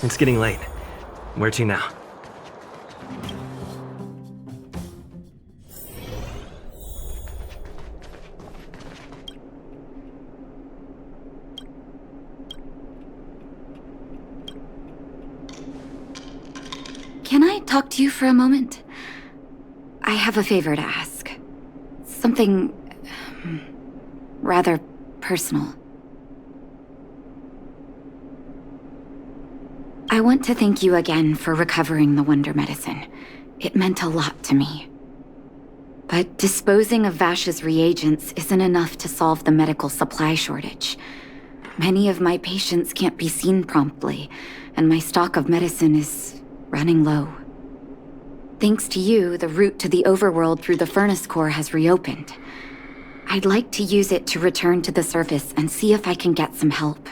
It's getting late. Where to now? Can I talk to you for a moment? I have a favor to ask. Something rather personal. I want to thank you again for recovering the Wonder Medicine. It meant a lot to me. But disposing of Vash's reagents isn't enough to solve the medical supply shortage. Many of my patients can't be seen promptly, and my stock of medicine is running low. Thanks to you, the route to the overworld through the furnace core has reopened. I'd like to use it to return to the surface and see if I can get some help.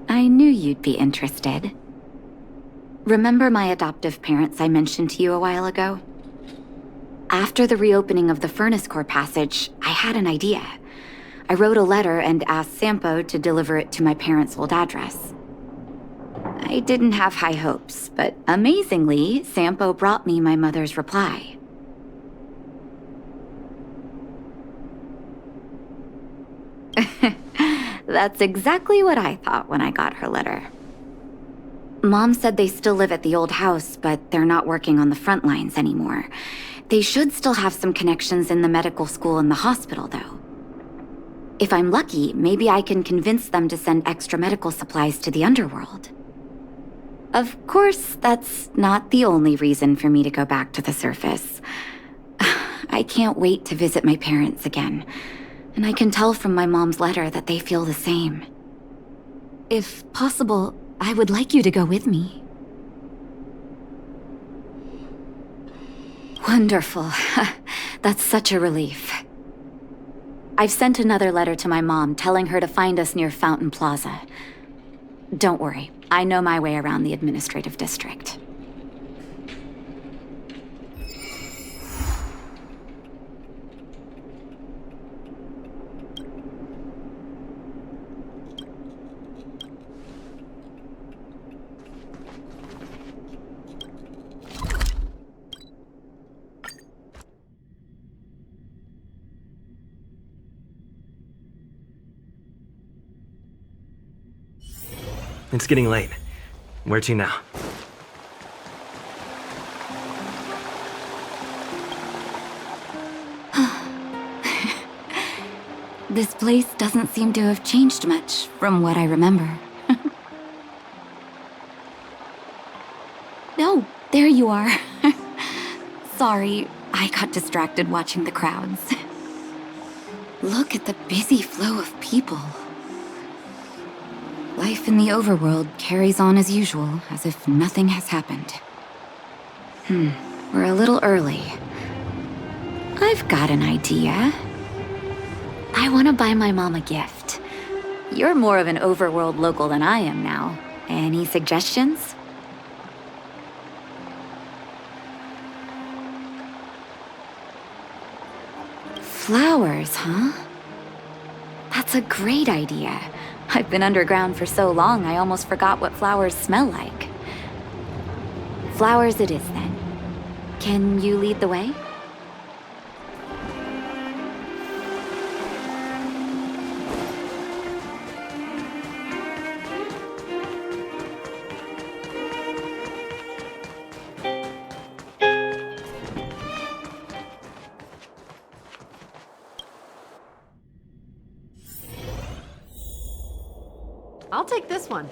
I knew you'd be interested. Remember my adoptive parents I mentioned to you a while ago? After the reopening of the furnace core passage, I had an idea. I wrote a letter and asked Sampo to deliver it to my parents' old address. I didn't have high hopes, but amazingly, Sampo brought me my mother's reply. That's exactly what I thought when I got her letter. Mom said they still live at the old house, but they're not working on the front lines anymore. They should still have some connections in the medical school and the hospital, though. If I'm lucky, maybe I can convince them to send extra medical supplies to the underworld. Of course, that's not the only reason for me to go back to the surface. I can't wait to visit my parents again, and I can tell from my mom's letter that they feel the same. If possible, I would like you to go with me. Wonderful. That's such a relief. I've sent another letter to my mom telling her to find us near Fountain Plaza. Don't worry, I know my way around the administrative district. It's getting late. Where to now? This place doesn't seem to have changed much from what I remember. Oh, there you are. Sorry, I got distracted watching the crowds. Look at the busy flow of people. Life in the overworld carries on as usual, as if nothing has happened. We're a little early. I've got an idea. I want to buy my mom a gift. You're more of an overworld local than I am now. Any suggestions? Flowers, huh? That's a great idea. I've been underground for so long, I almost forgot what flowers smell like. Flowers it is, then. Can you lead the way? I'll take this one.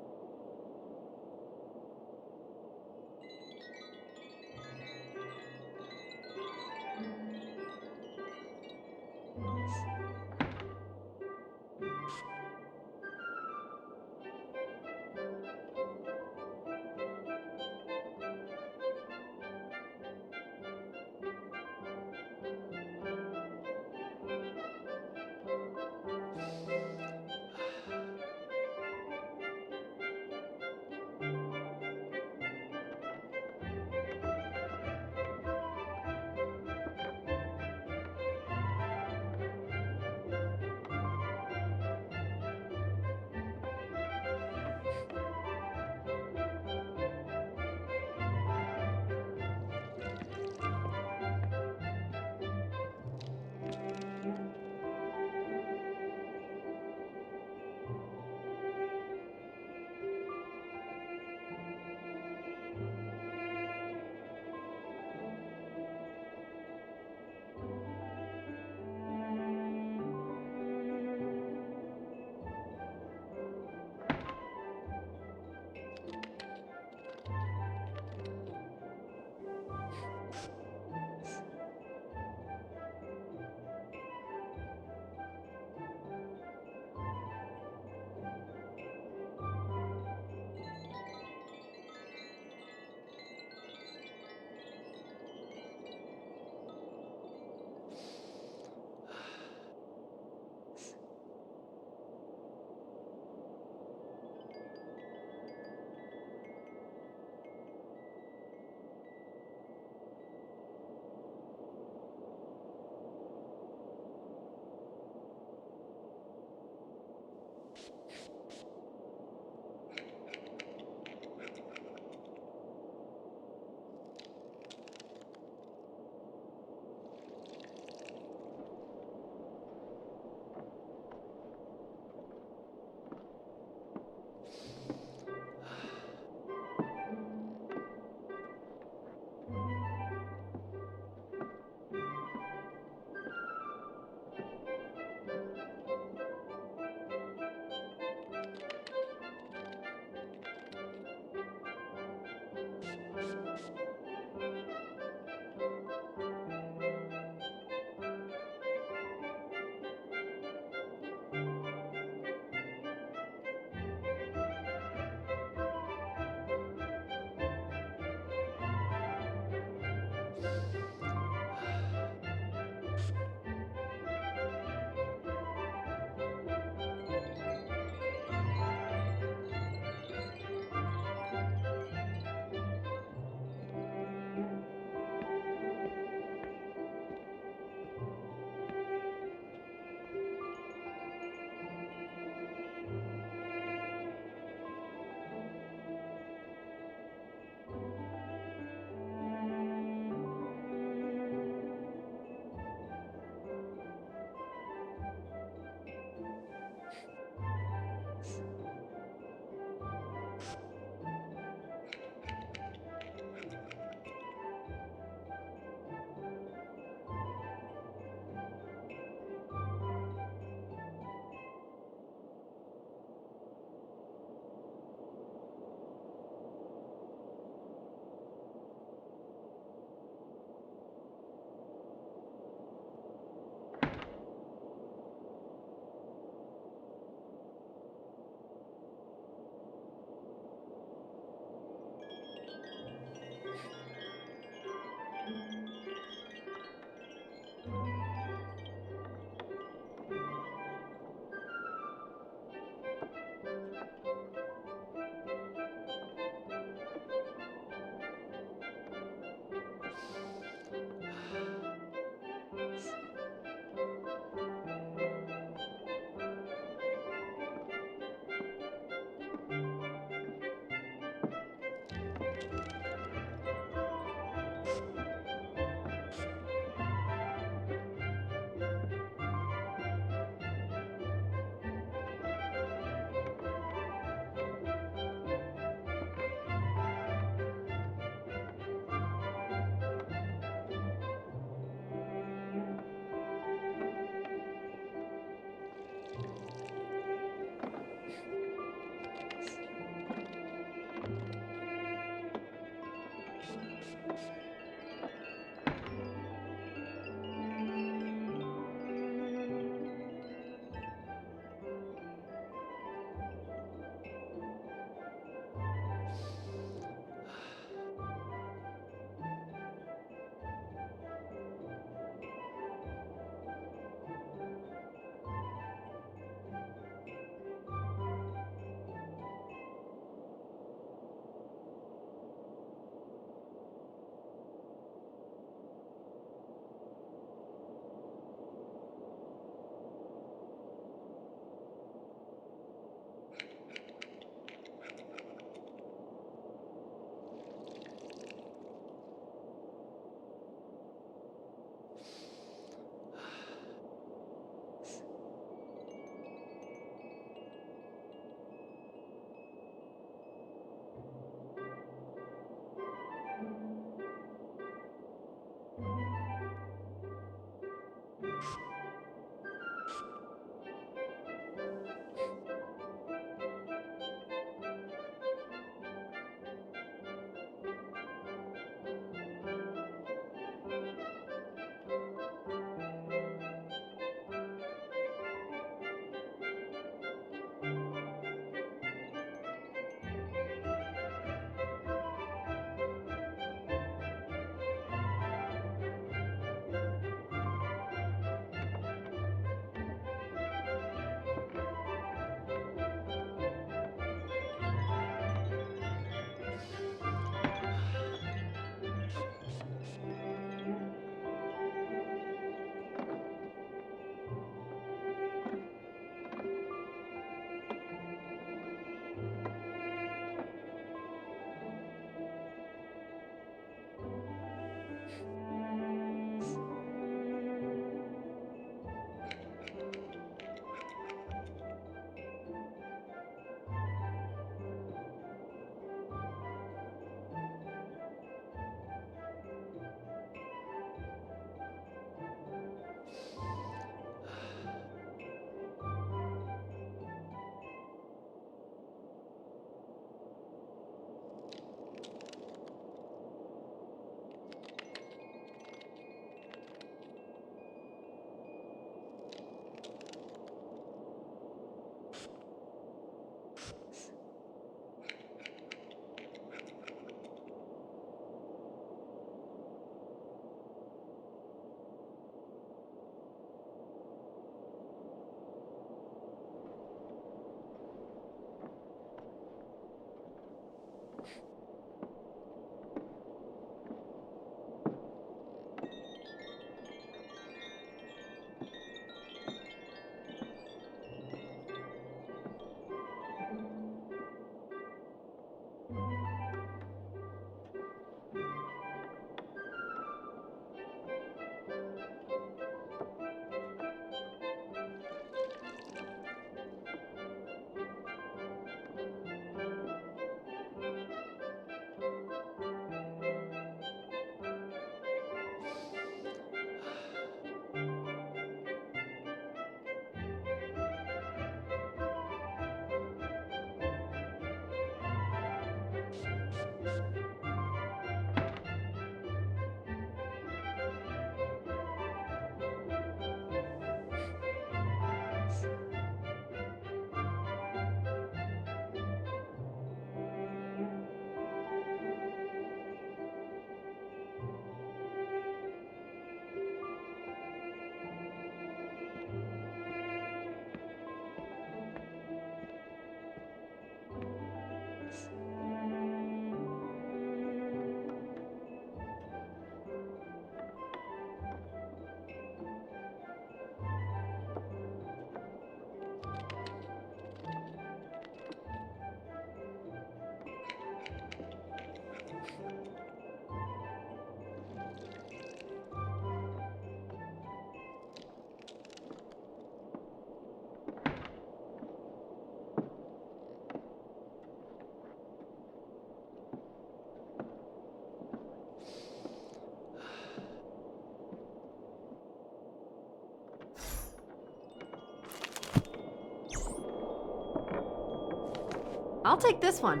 I'll take this one.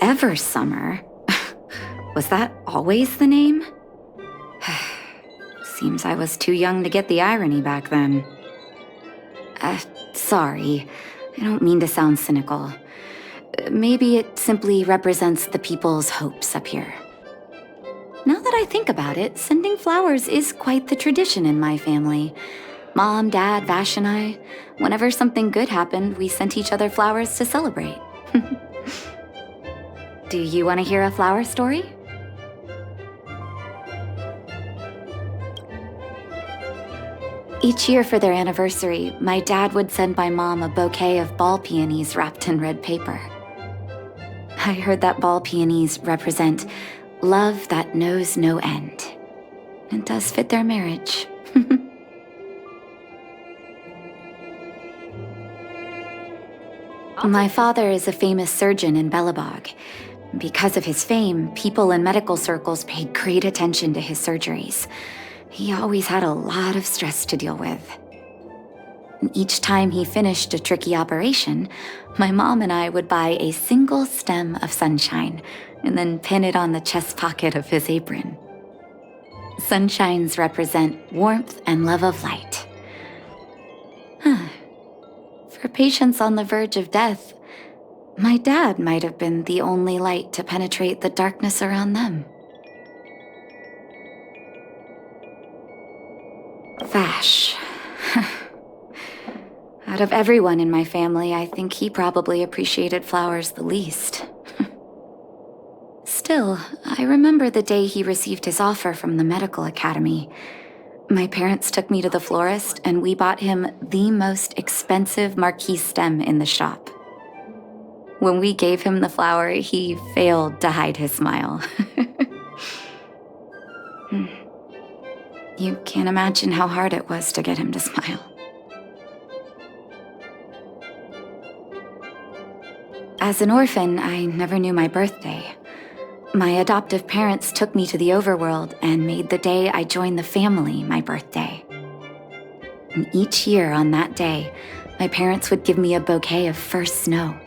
Ever-Summer? Was that always the name? Seems I was too young to get the irony back then. Sorry. I don't mean to sound cynical. Maybe it simply represents the people's hopes up here. Now that I think about it, sending flowers is quite the tradition in my family. Mom, Dad, Vash, and I, whenever something good happened, we sent each other flowers to celebrate. Do you want to hear a flower story? Each year for their anniversary, my dad would send my mom a bouquet of ball peonies wrapped in red paper. I heard that ball peonies represent love that knows no end. It does fit their marriage. My father is a famous surgeon in Belobog. Because of his fame, people in medical circles paid great attention to his surgeries. He always had a lot of stress to deal with. Each time he finished a tricky operation, my mom and I would buy a single stem of sunshine and then pin it on the chest pocket of his apron. Sunshines represent warmth and love of light. For patients on the verge of death, my dad might have been the only light to penetrate the darkness around them. Vash. Out of everyone in my family, I think he probably appreciated flowers the least. Still, I remember the day he received his offer from the medical academy. My parents took me to the florist, and we bought him the most expensive marquise stem in the shop. When we gave him the flower, he failed to hide his smile. You can't imagine how hard it was to get him to smile. As an orphan, I never knew my birthday. My adoptive parents took me to the overworld and made the day I joined the family my birthday. And each year on that day, my parents would give me a bouquet of first snow.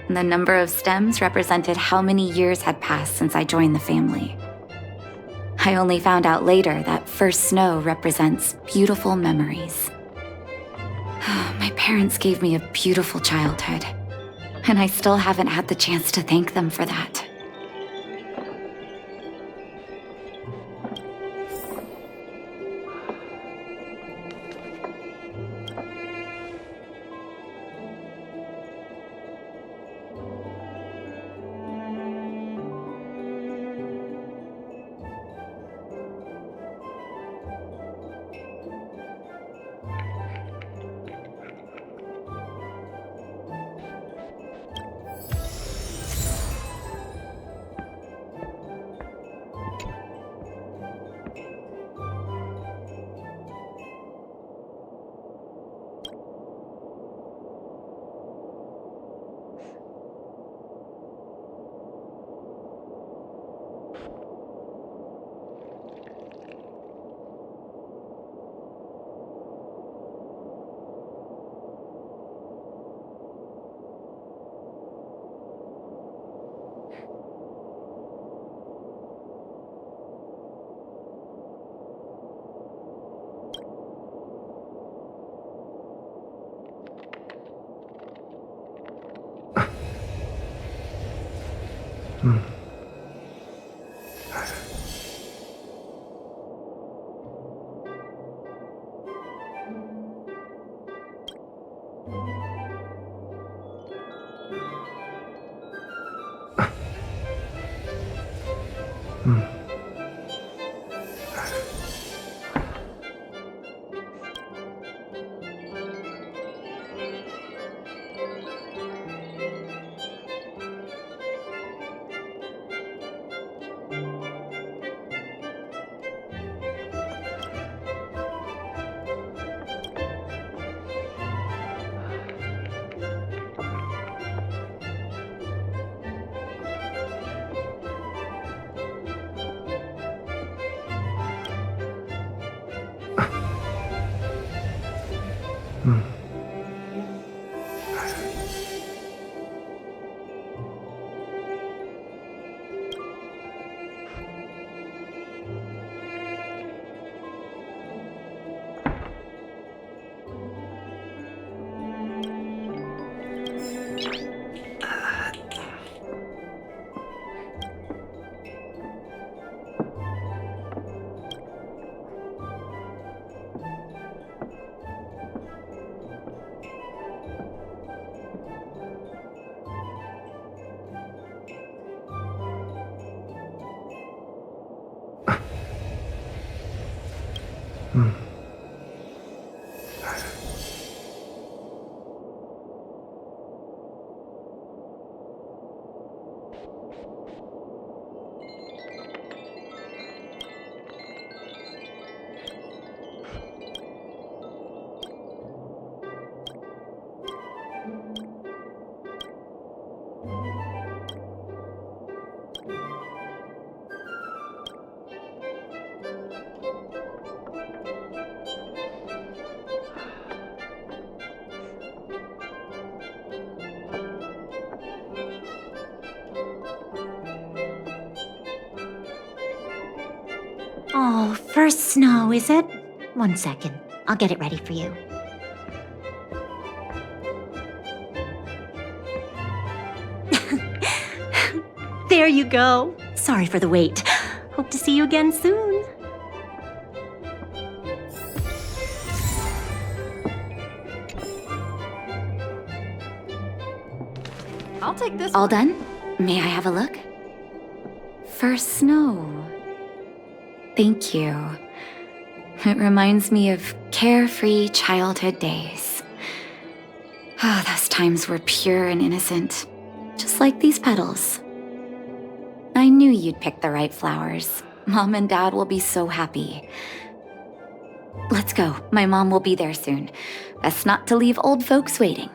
And the number of stems represented how many years had passed since I joined the family. I only found out later that first snow represents beautiful memories. My parents gave me a beautiful childhood, and I still haven't had the chance to thank them for that. Oh, first snow, is it? 1 second. I'll get it ready for you. There you go. Sorry for the wait. Hope to see you again soon. I'll take this All one. done? May I have a look? First snow. Thank you. It reminds me of carefree childhood days. Ah, those times were pure and innocent, just like these petals. I knew you'd pick the right flowers. Mom and Dad will be so happy. Let's go. My mom will be there soon. Best not to leave old folks waiting.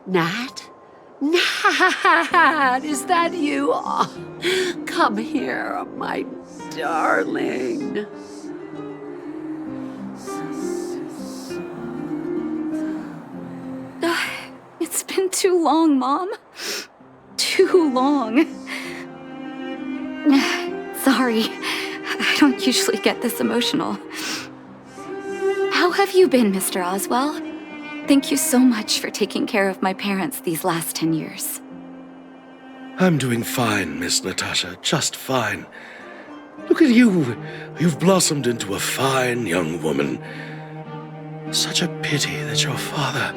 Nat? Nat, is that you? Oh, come here, my darling. It's been too long, Mom. Too long. Sorry, I don't usually get this emotional. How have you been, Mr. Oswell? Thank you so much for taking care of my parents these last 10 years. I'm doing fine, Miss Natasha, just fine. Look at you. You've blossomed into a fine young woman. Such a pity that your father...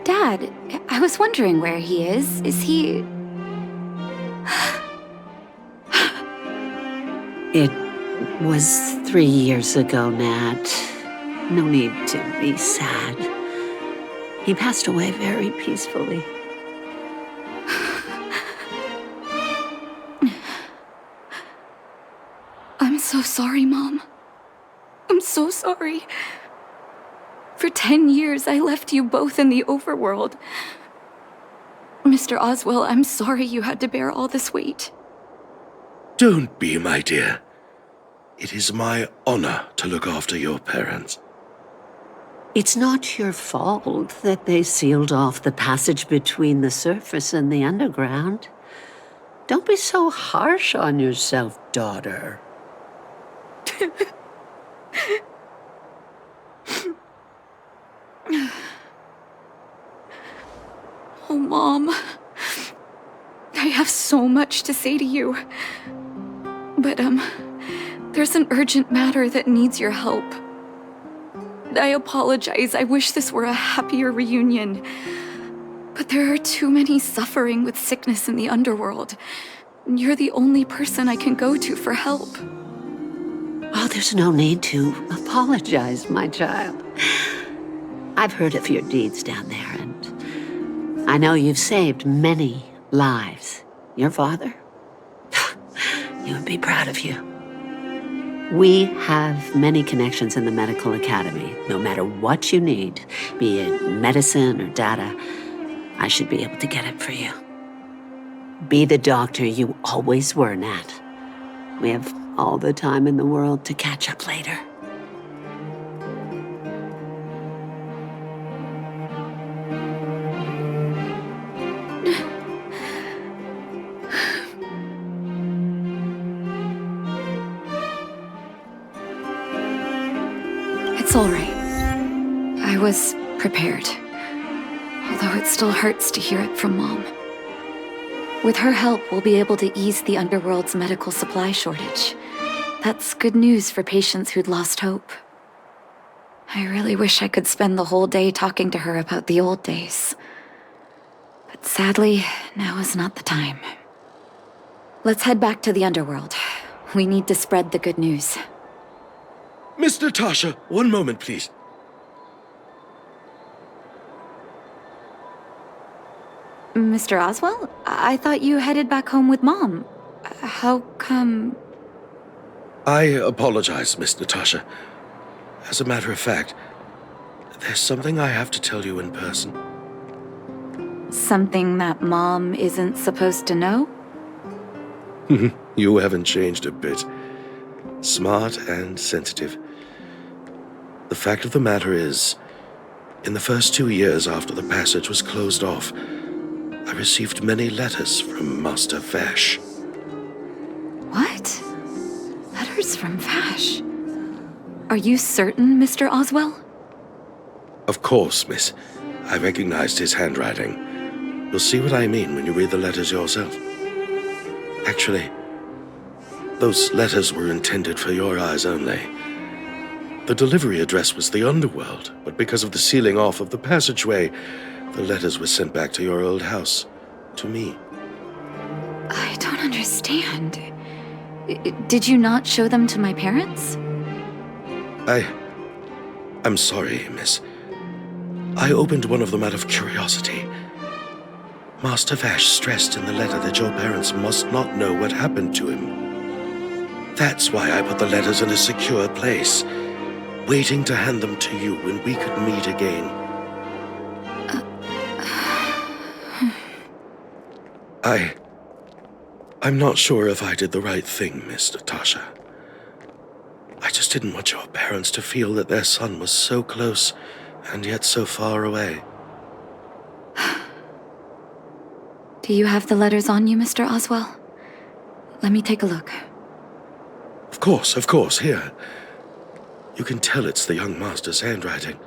Dad, I was wondering where he is. Is he... It was 3 years ago, Nat. No need to be sad. He passed away very peacefully. I'm so sorry, Mom. I'm so sorry. For 10 years, I left you both in the overworld. Mr. Oswell, I'm sorry you had to bear all this weight. Don't be, my dear. It is my honor to look after your parents. It's not your fault that they sealed off the passage between the surface and the underground. Don't be so harsh on yourself, daughter. Oh, Mom. I have so much to say to you. But, there's an urgent matter that needs your help. I apologize. I wish this were a happier reunion. But there are too many suffering with sickness in the underworld. You're the only person I can go to for help. Oh, there's no need to apologize, my child. I've heard of your deeds down there, and I know you've saved many lives. Your father? He would be proud of you. We have many connections in the medical academy. No matter what you need, be it medicine or data, I should be able to get it for you. Be the doctor you always were, Nat. We have all the time in the world to catch up later. It's all right. I was prepared. Although it still hurts to hear it from Mom. With her help, we'll be able to ease the underworld's medical supply shortage. That's good news for patients who'd lost hope. I really wish I could spend the whole day talking to her about the old days. But sadly, now is not the time. Let's head back to the underworld. We need to spread the good news. Miss Natasha, one moment, please. Mr. Oswell? I thought you headed back home with Mom. How come... I apologize, Miss Natasha. As a matter of fact, there's something I have to tell you in person. Something that Mom isn't supposed to know? You haven't changed a bit. Smart and sensitive. The fact of the matter is, in the first 2 years after the passage was closed off, I received many letters from Master Vash. What? Letters from Vash? Are you certain, Mr. Oswell? Of course, miss. I recognized his handwriting. You'll see what I mean when you read the letters yourself. Actually, those letters were intended for your eyes only. The delivery address was the underworld, but because of the sealing off of the passageway, the letters were sent back to your old house, to me. I don't understand. Did you not show them to my parents? I'm sorry, miss. I opened one of them out of curiosity. Master Vash stressed in the letter that your parents must not know what happened to him. That's why I put the letters in a secure place, waiting to hand them to you when we could meet again. I'm not sure if I did the right thing, Miss Natasha. I just didn't want your parents to feel that their son was so close and yet so far away. Do you have the letters on you, Mr. Oswell? Let me take a look. Of course, here. You can tell it's the young master's handwriting.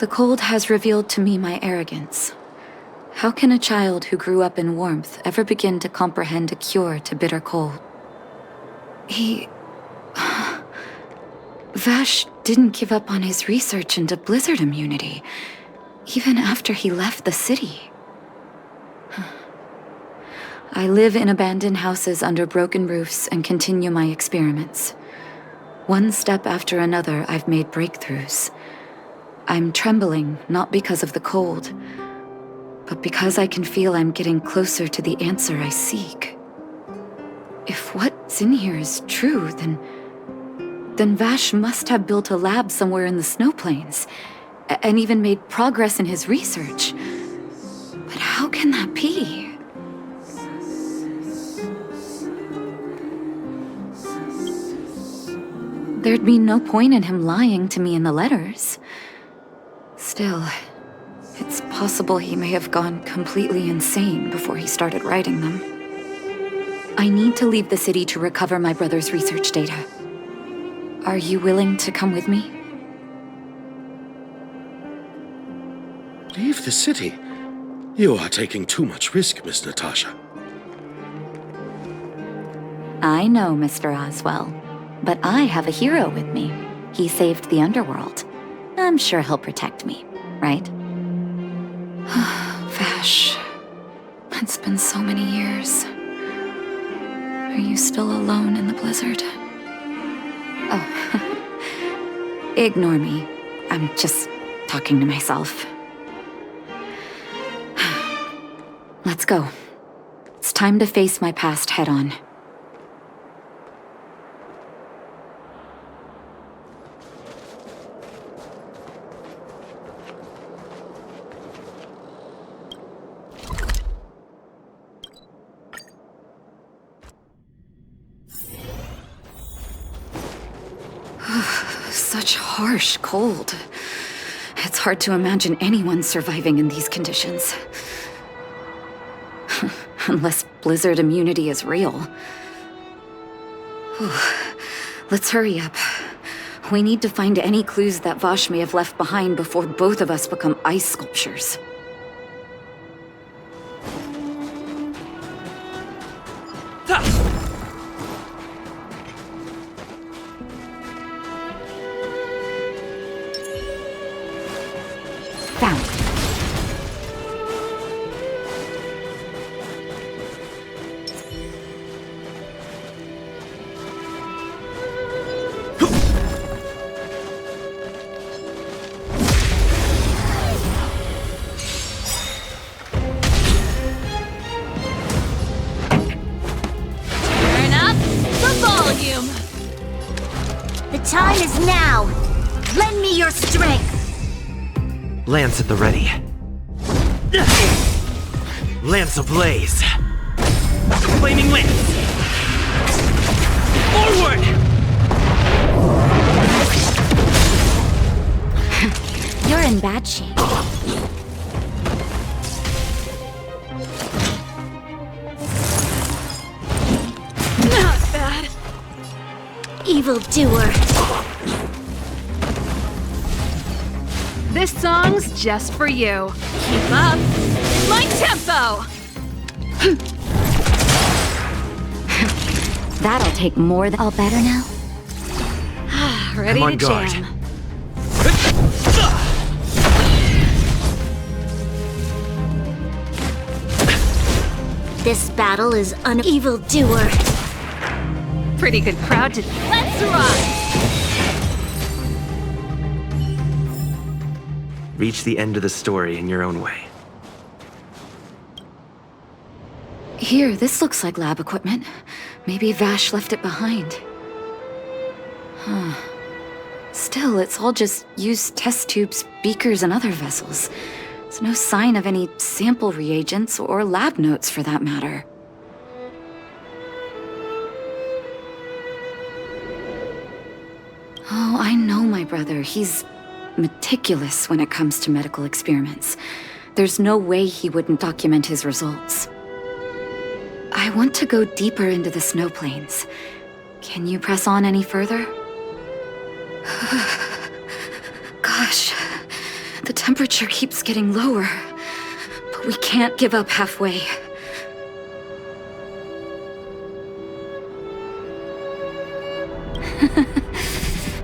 The cold has revealed to me my arrogance. How can a child who grew up in warmth ever begin to comprehend a cure to bitter cold? Vash didn't give up on his research into blizzard immunity, even after he left the city. I live in abandoned houses under broken roofs and continue my experiments. One step after another, I've made breakthroughs. I'm trembling, not because of the cold, but because I can feel I'm getting closer to the answer I seek. If what's in here is true, then Vash must have built a lab somewhere in the snow plains, and even made progress in his research. But how can that be? There'd be no point in him lying to me in the letters. Still, it's possible he may have gone completely insane before he started writing them. I need to leave the city to recover my brother's research data. Are you willing to come with me? Leave the city? You are taking too much risk, Miss Natasha. I know, Mr. Oswell. But I have a hero with me. He saved the underworld. I'm sure he'll protect me, right? Vash, it's been so many years. Are you still alone in the blizzard? Oh, ignore me. I'm just talking to myself. Let's go. It's time to face my past head-on. Such harsh cold. It's hard to imagine anyone surviving in these conditions. Unless blizzard immunity is real. Whew. Let's hurry up. We need to find any clues that Vash may have left behind before both of us become ice sculptures. Found. Turn up the volume. The time is now. Lend me your strength. Lance at the ready. Lance ablaze. Flaming lance. Forward! You're in bad shape. Not bad. Evildoer. This song's just for you. Keep up. My tempo. That'll take more than... All better now? Ready I'm on to guard. jam. This battle is an evildoer. Pretty good crowd to... Let's rock! Reach the end of the story in your own way. Here, this looks like lab equipment. Maybe Vash left it behind. Huh. Still, it's all just used test tubes, beakers, and other vessels. There's no sign of any sample reagents or lab notes for that matter. Oh, I know my brother. He's meticulous when it comes to medical experiments. There's no way he wouldn't document his results. I want to go deeper into the snow plains. Can you press on any further? Gosh, the temperature keeps getting lower, but we can't give up halfway.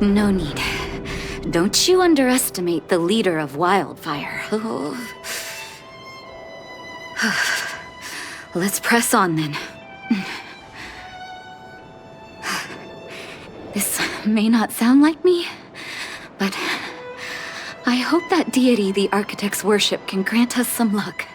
No need. Don't you underestimate the leader of Wildfire. Let's press on then. This may not sound like me, but I hope that deity the architects worship can grant us some luck.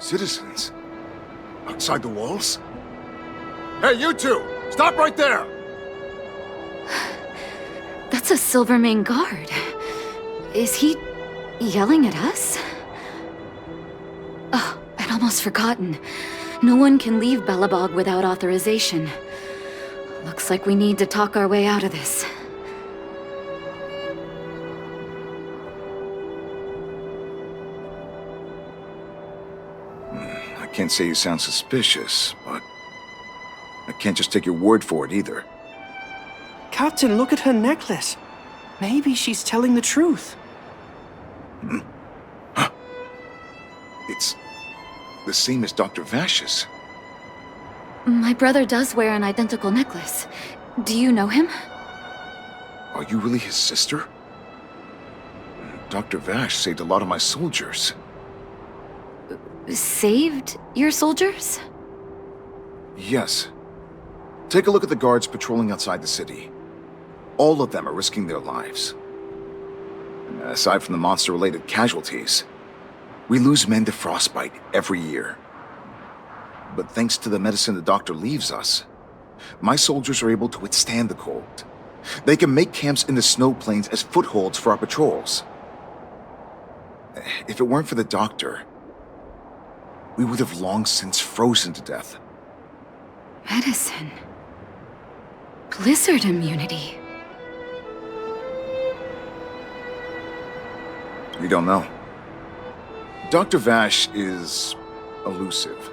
Citizens? Outside the walls? Hey, you two! Stop right there! That's a Silvermane guard. Is he yelling at us? Oh, I'd almost forgotten. No one can leave Belobog without authorization. Looks like we need to talk our way out of this. I can't say you sound suspicious, but I can't just take your word for it either. Captain, look at her necklace. Maybe she's telling the truth. It's the same as Dr. Vash's. My brother does wear an identical necklace. Do you know him? Are you really his sister? Dr. Vash saved a lot of my soldiers. Saved your soldiers? Yes. Take a look at the guards patrolling outside the city. All of them are risking their lives. And aside from the monster-related casualties, we lose men to frostbite every year. But thanks to the medicine the doctor leaves us, my soldiers are able to withstand the cold. They can make camps in the snow plains as footholds for our patrols. If it weren't for the doctor, we would have long since frozen to death. Medicine. Blizzard immunity. We don't know. Dr. Vash is elusive.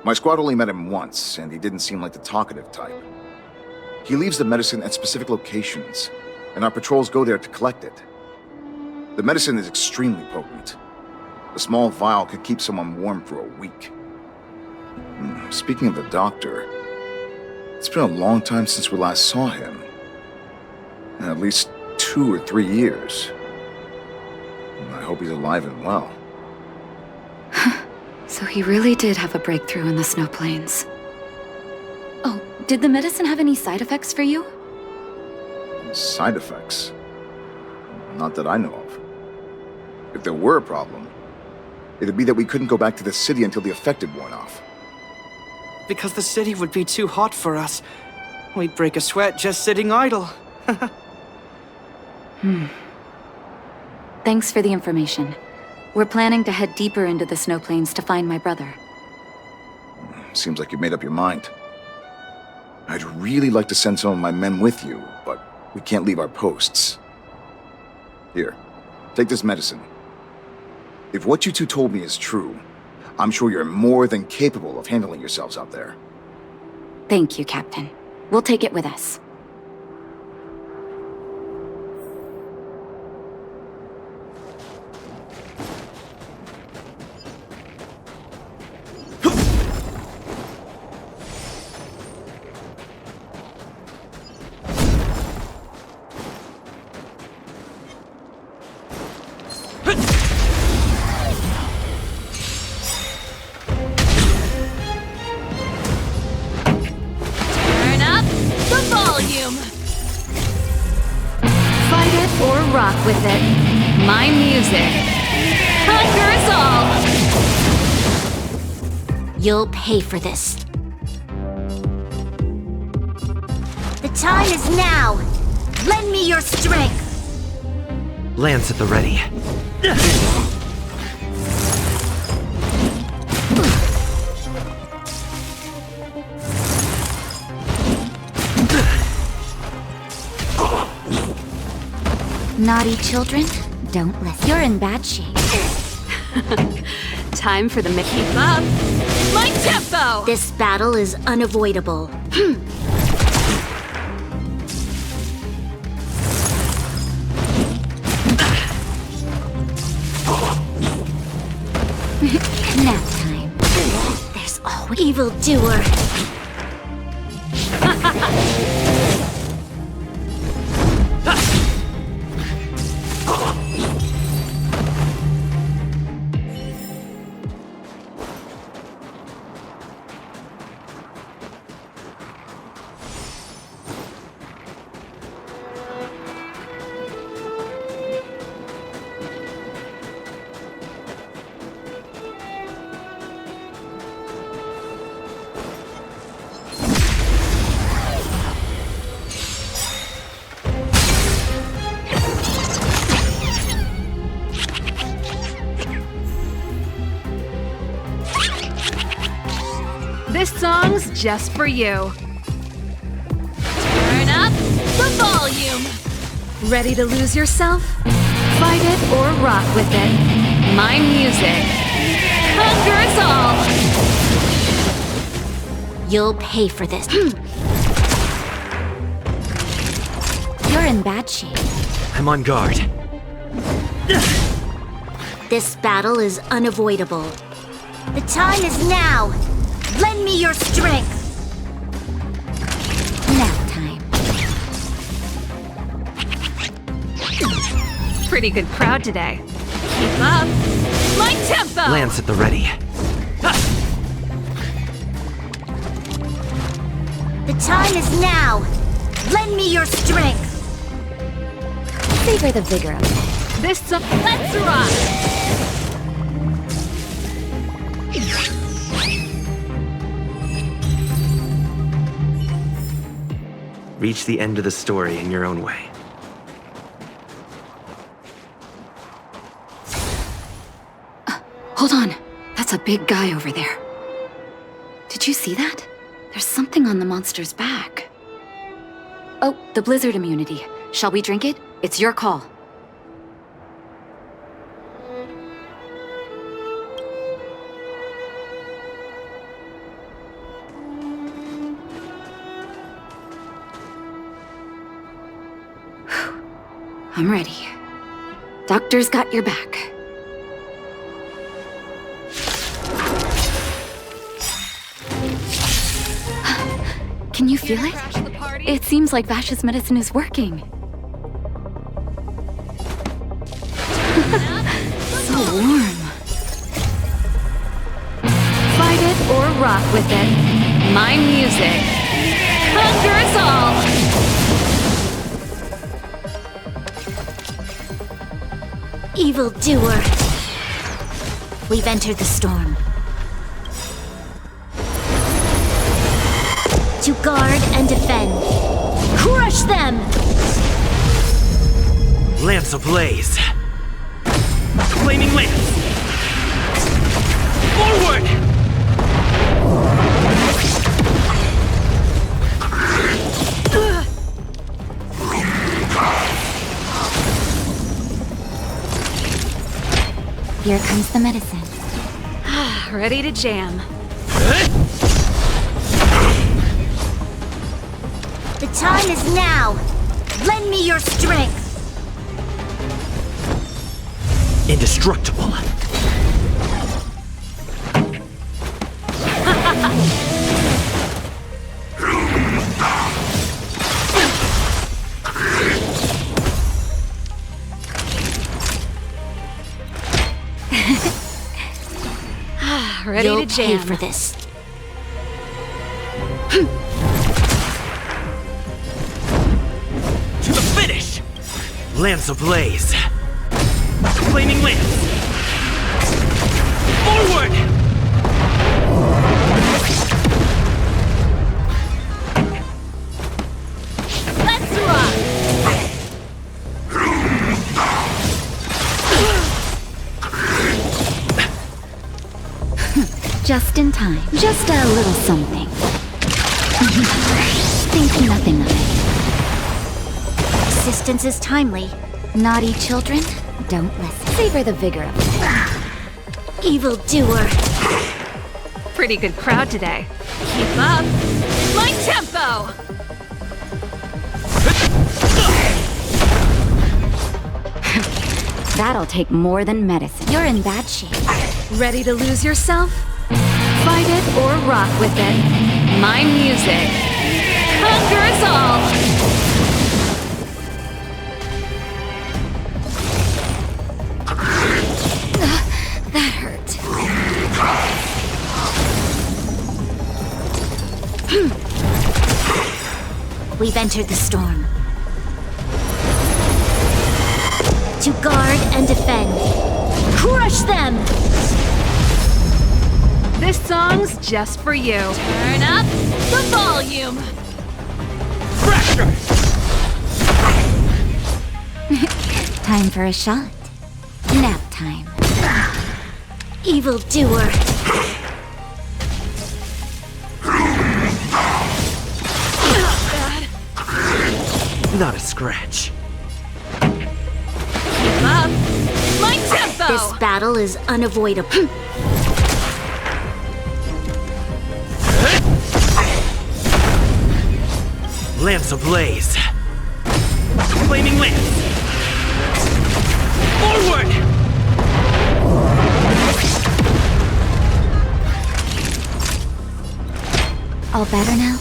My squad only met him once, and he didn't seem like the talkative type. He leaves the medicine at specific locations, and our patrols go there to collect it. The medicine is extremely potent. A small vial could keep someone warm for a week. Speaking of the doctor, it's been a long time since we last saw him. At least 2 or 3 years. I hope he's alive and well. So he really did have a breakthrough in the snow plains. Oh, did the medicine have any side effects for you? Side effects? Not that I know of. If there were a problem, it'd be that we couldn't go back to the city until the effect had worn off. Because the city would be too hot for us. We'd break a sweat just sitting idle. Thanks for the information. We're planning to head deeper into the snow plains to find my brother. Seems like you've made up your mind. I'd really like to send some of my men with you, but we can't leave our posts. Here, take this medicine. If what you two told me is true, I'm sure you're more than capable of handling yourselves out there. Thank you, Captain. We'll take it with us. Turn up the volume. Fight it or rock with it. My music. Conquers all. You'll pay for this. The time is now. Lend me your strength. Lance at the ready. Naughty children, don't listen. You're in bad shape. Time for the Mickey. Keep up my tempo. This battle is unavoidable. Nap time. There's always evildoer. This song's just for you. Turn up the volume. Ready to lose yourself? Fight it or rock with it. My music conquers all. You'll pay for this. You're in bad shape. I'm on guard. This battle is unavoidable. The time is now. Lend me your strength. Nap time. Pretty good crowd today. Keep up. My tempo. Lance at the ready. The time is now. Lend me your strength. Savor the vigor of it. This song. Let's rock. Reach the end of the story in your own way. Hold on. That's a big guy over there. Did you see that? There's something on the monster's back. Oh, the blizzard immunity. Shall we drink it? It's your call. I'm ready. Doctor's got your back. Can you feel it? It seems like Vash's medicine is working. So warm. Fight it or rock with it. My music conquers all. Evildoer. We've entered the storm. To guard and defend. Crush them! Lance ablaze. Flaming lance. Forward! Here comes the medicine. Ready to jam. The time is now. Lend me your strength. Indestructible. Ready You'll to jam. pay for this. To the finish! Lance ablaze. Flaming lance. Forward! Let's rock. Just in time. Just a little something. Think nothing of it. Assistance is timely. Naughty children, don't listen. Savor the vigor of it. Evildoer. Pretty good crowd today. Keep up. My tempo. That'll take more than medicine. You're in bad shape. Ready to lose yourself? Fight it or rock with it. My music conquers all. That hurt. We've entered the storm. To guard and defend. Crush them! This song's just for you. Turn up the volume. Fracture! Time for a shot. Nap time. Evildoer. Not a scratch. Keep up! My tempo! This battle is unavoidable. Lamps ablaze. Flaming lamps. Forward! All better now?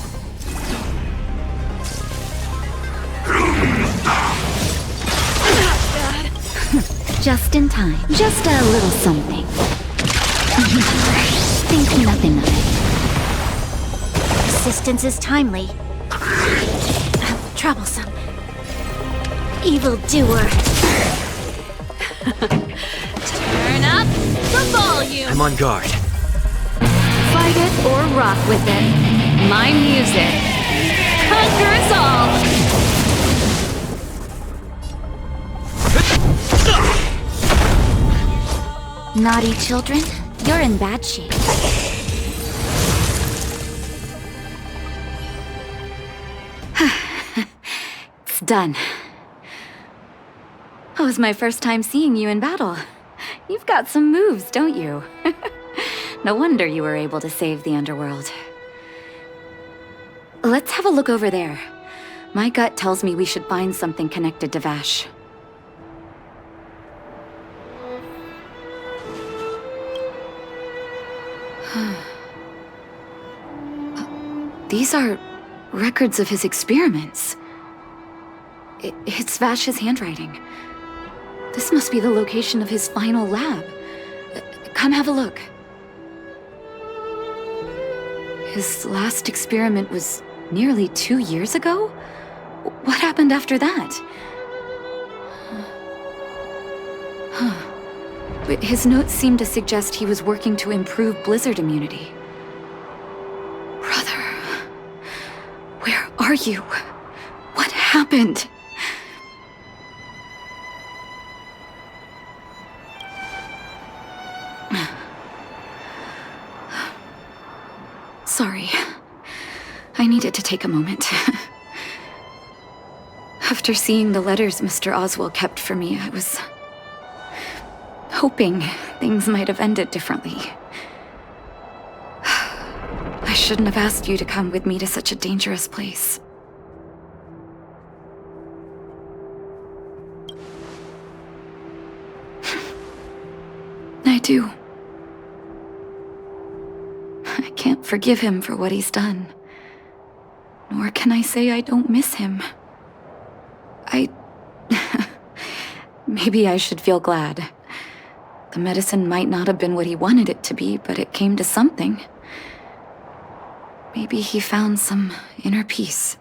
Just in time. Just a little something. Think nothing of it. Assistance is timely. Troublesome. Evildoer. Turn up the volume! I'm on guard. Fight it or rock with it. My music. Conquer us all! Naughty children, you're in bad shape. It's done. It was my first time seeing you in battle. You've got some moves, don't you? No wonder you were able to save the underworld. Let's have a look over there. My gut tells me we should find something connected to Vash. These are records of his experiments. It's Vash's handwriting. This must be the location of his final lab. Come have a look. His last experiment was nearly 2 years ago? What happened after that? But his notes seem to suggest he was working to improve blizzard immunity. Brother, where are you? What happened? Sorry. I needed to take a moment. After seeing the letters Mr. Oswald kept for me, I was hoping things might have ended differently. I shouldn't have asked you to come with me to such a dangerous place. I do. I can't forgive him for what he's done. Nor can I say I don't miss him. Maybe I should feel glad. The medicine might not have been what he wanted it to be, but it came to something. Maybe he found some inner peace.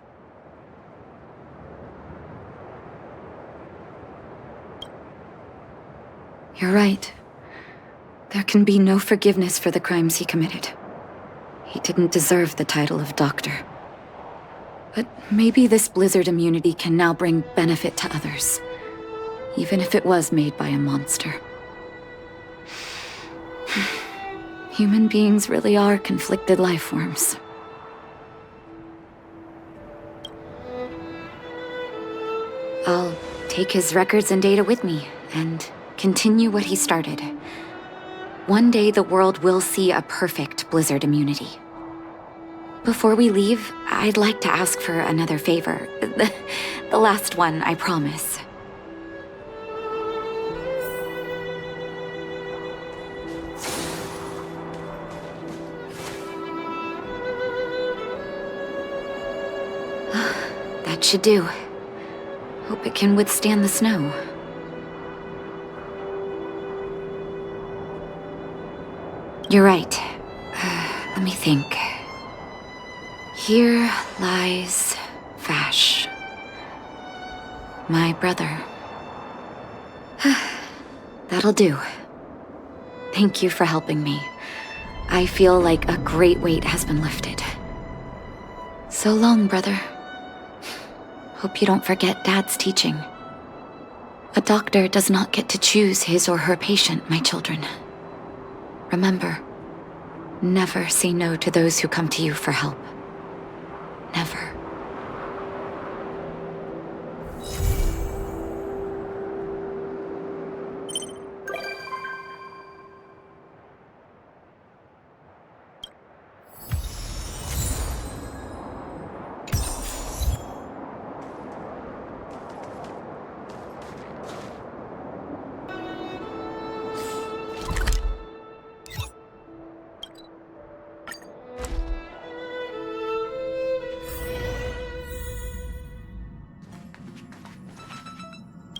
You're right. There can be no forgiveness for the crimes he committed. He didn't deserve the title of doctor. But maybe this blizzard immunity can now bring benefit to others, even if it was made by a monster. Human beings really are conflicted life forms. I'll take his records and data with me, and continue what he started. One day the world will see a perfect blizzard immunity. Before we leave, I'd like to ask for another favor. The last one, I promise. That should do. Hope it can withstand the snow. You're right. Let me think. Here lies Vash. My brother. That'll do. Thank you for helping me. I feel like a great weight has been lifted. So long, brother. Hope you don't forget Dad's teaching. A doctor does not get to choose his or her patient, my children. Remember, never say no to those who come to you for help. Never.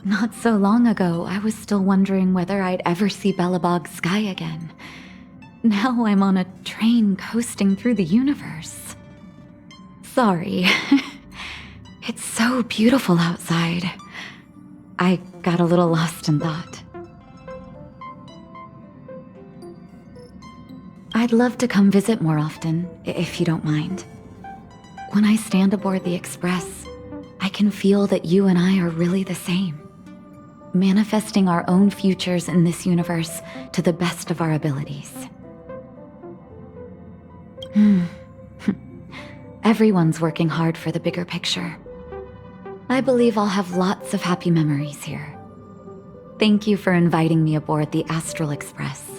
Not so long ago, I was still wondering whether I'd ever see Belobog's sky again. Now I'm on a train coasting through the universe. Sorry. It's so beautiful outside. I got a little lost in thought. I'd love to come visit more often, if you don't mind. When I stand aboard the Express, I can feel that you and I are really the same. Manifesting our own futures in this universe to the best of our abilities. Everyone's working hard for the bigger picture. I believe I'll have lots of happy memories here. Thank you for inviting me aboard the Astral Express.